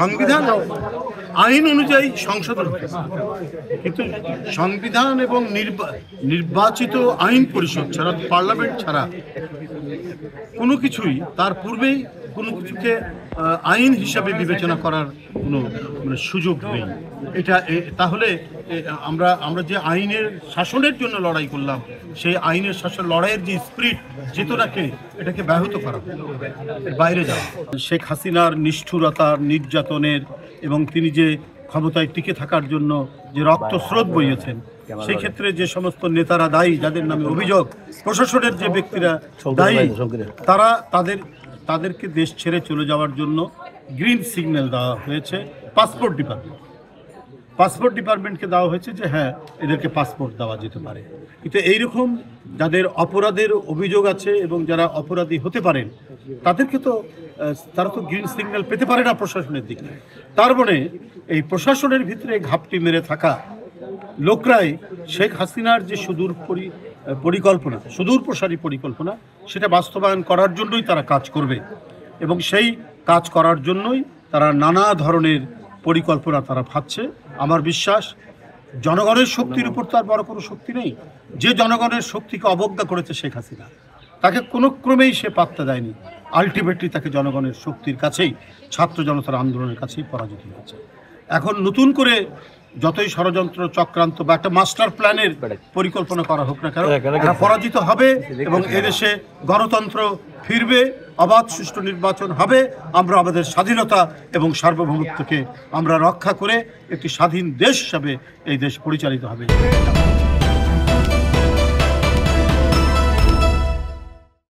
সংবিধান আইন অনুযায়ী সংশোধন হচ্ছে, কিন্তু সংবিধান এবং নির্বাচিত আইন পরিষদ ছাড়া, পার্লামেন্ট ছাড়া কোনো কিছুই তার পূর্বেই কোনো কিছুকে আইন হিসাবে বিবেচনা করার কোনো সুযোগ নেই। এটা তাহলে আমরা যে আইনের শাসনের জন্য লড়াই করলাম, সেই আইনের শাসন লড়াইয়ের যে স্পিরিট, চেতনাকে এটাকে ব্যাহত করা, এর বাইরে যাওয়া। শেখ হাসিনার নিষ্ঠুরতার, নির্যাতনের এবং তিনি যে ক্ষমতায় টিকে থাকার জন্য যে রক্তস্রোত বইয়েছেন, সেই ক্ষেত্রে যে সমস্ত নেতারা দায়ী, যাদের নামে অভিযোগ, প্রশাসনের যে ব্যক্তিরা দায়ী, তারা তাদেরকে দেশ ছেড়ে চলে যাওয়ার জন্য গ্রিন সিগন্যাল দেওয়া হয়েছে পাসপোর্ট ডিপার্টমেন্টকে দেওয়া হয়েছে যে হ্যাঁ, এদেরকে পাসপোর্ট দেওয়া যেতে পারে। কিন্তু এইরকম যাদের অপরাধের অভিযোগ আছে এবং যারা অপরাধী হতে পারেন, তারা তো গ্রিন সিগন্যাল পেতে পারে না প্রশাসনের দিকে। তার মানে এই প্রশাসনের ভিতরে ঘাপটি মেরে থাকা লোকরাই শেখ হাসিনার যে সুদূরপ্রসারী পরিকল্পনা, সেটা বাস্তবায়ন করার জন্যই তারা কাজ করবে, এবং সেই কাজ করার জন্যই তারা নানা ধরনের পরিকল্পনা তারা ভাবছে। আমার বিশ্বাস, জনগণের শক্তির উপর তার বড় কোনো শক্তি নেই। যে জনগণের শক্তিকে অবজ্ঞা করেছে শেখ হাসিনা, তাকে কোনো ক্রমেই সে পাত্তা দেয়নি। আলটিমেটলি তাকে জনগণের শক্তির কাছেই, ছাত্র জনতার আন্দোলনের কাছেই পরাজিত হয়েছে। এখন নতুন করে যতই ষড়যন্ত্র, চক্রান্ত বা একটা মাস্টার প্ল্যানের পরিকল্পনা করা হোক না কেন, এরা পরাজিত হবে এবং এদেশে গণতন্ত্র ফিরবে, অবাধ সুষ্ঠু নির্বাচন হবে। আমরা আমাদের স্বাধীনতা এবং সার্বভৌমত্বকে আমরা রক্ষা করে একটি স্বাধীন দেশ হিসাবে এই দেশ পরিচালিত হবে।